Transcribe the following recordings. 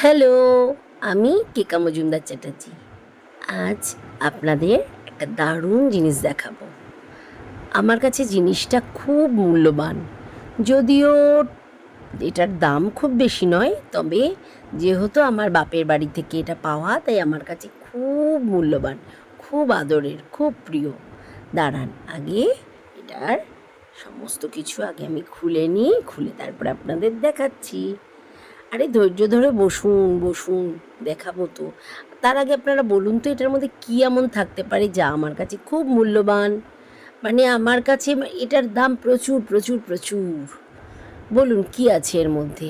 Hello, আমি কেকা মজুমদার চ্যাটার্জি। আজ আপনাদের একটা দারুণ জিনিস দেখাবো। আমার কাছে জিনিসটা খুব মূল্যবান। যদিও এটার দাম খুব বেশি নয়, তবে যেহেতু আমার বাপের বাড়ি থেকে এটা পাওয়া, তাই আমার কাছে খুব মূল্যবান, খুব আদরের, খুব প্রিয়। দাঁড়ান, আগে এটার সমস্ত কিছু আগে আমি খুলে নিই, খুলে তারপরে আপনাদের দেখাচ্ছি। আরে ধৈর্য ধরে বসুন বসুন, দেখাবো তো। তার আগে আপনারা বলুন তো এটার মধ্যে কী এমন থাকতে পারে যা আমার কাছে খুব মূল্যবান। মানে আমার কাছে এটার দাম প্রচুর প্রচুর প্রচুর। বলুন কি আছে এর মধ্যে?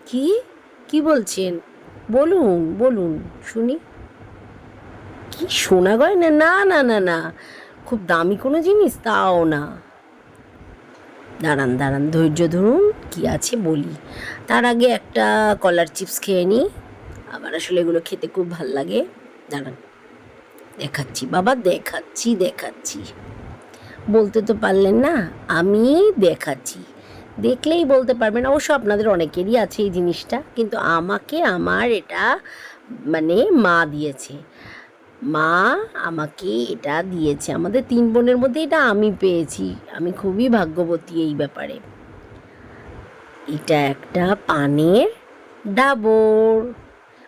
কি কি বলছেন? বলুন বলুন, শুনি। কি সোনা গয়না? না না না না, খুব দামি কোনো জিনিস তাও না। দাঁড়ান দাঁড়ান, ধৈর্য ধরুন, কি আছে বলি। তার আগে একটা কলার চিপস খেয়ে নিই, আমার আসলে এগুলো খেতে খুব ভাল লাগে। দাঁড়ান, দেখাচ্ছি বাবা, দেখাচ্ছি দেখাচ্ছি। বলতে তো পারলেন না, আমি দেখাচ্ছি। দেখলেই বলতে পারবেন। অবশ্য আপনাদের অনেকেরই আছে এই জিনিসটা, কিন্তু আমাকে আমার এটা মানে মা দিয়েছে। মা আমাকে এটা দিয়েছে। আমাদের ৩ বোনের মধ্যে এটা আমি পেয়েছি। আমি খুবই ভাগ্যবতী এই ব্যাপারে। এটা একটা পানের ডাবর।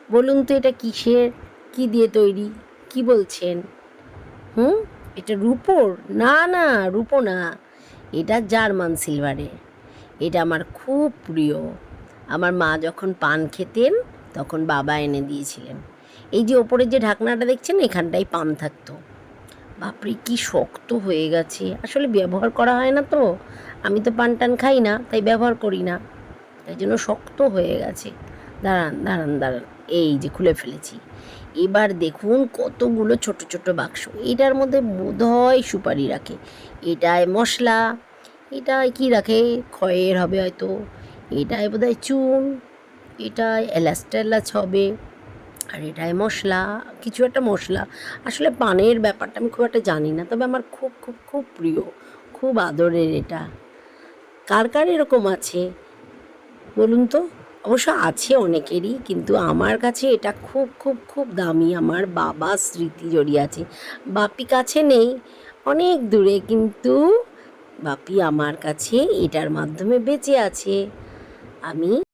বলুন তো এটা কিসের, কি দিয়ে তৈরি? কি বলছেন? হুম, এটা রূপোর? না না, রূপো না, এটা জার্মান সিলভারের। এটা আমার খুব প্রিয়। আমার মা যখন পান খেতেন তখন বাবা এনে দিয়েছিলেন। এই যে ওপরের যে ঢাকনাটা দেখছেন, এখানটায় পান থাকতো। বাপরে কি শক্ত হয়ে গেছে, আসলে ব্যবহার করা হয় না তো। আমি তো পান টান খাই না, তাই ব্যবহার করি না, তাই জন্য শক্ত হয়ে গেছে। দাঁড়ান দাঁড়ান দাঁড়ান, এই যে খুলে ফেলেছি। এবার দেখুন কতগুলো ছোট ছোট বাক্স। এটার মধ্যে বোধহয় সুপারি রাখে, এটায় মশলা, এটায় কি রাখে খয়ের হবে হয়তো, এটায় বোধহয় চুন, এটায় এলাচ টেলাচ হবে, আর এটায় মশলা, কিছু একটা মশলা। আসলে পানের ব্যাপারটা আমি খুব একটা জানি না, তবে আমার খুব খুব খুব প্রিয়, খুব আদরের এটা। কার কার এরকম আছে বলুন তো? অবশ্য আছে অনেকেরই, কিন্তু আমার কাছে এটা খুব খুব খুব দামি। আমার বাবার স্মৃতি জড়িয়ে আছে। বাপি কাছে নেই, অনেক দূরে, কিন্তু বাপি আমার কাছে এটার মাধ্যমে বেঁচে আছে। আমি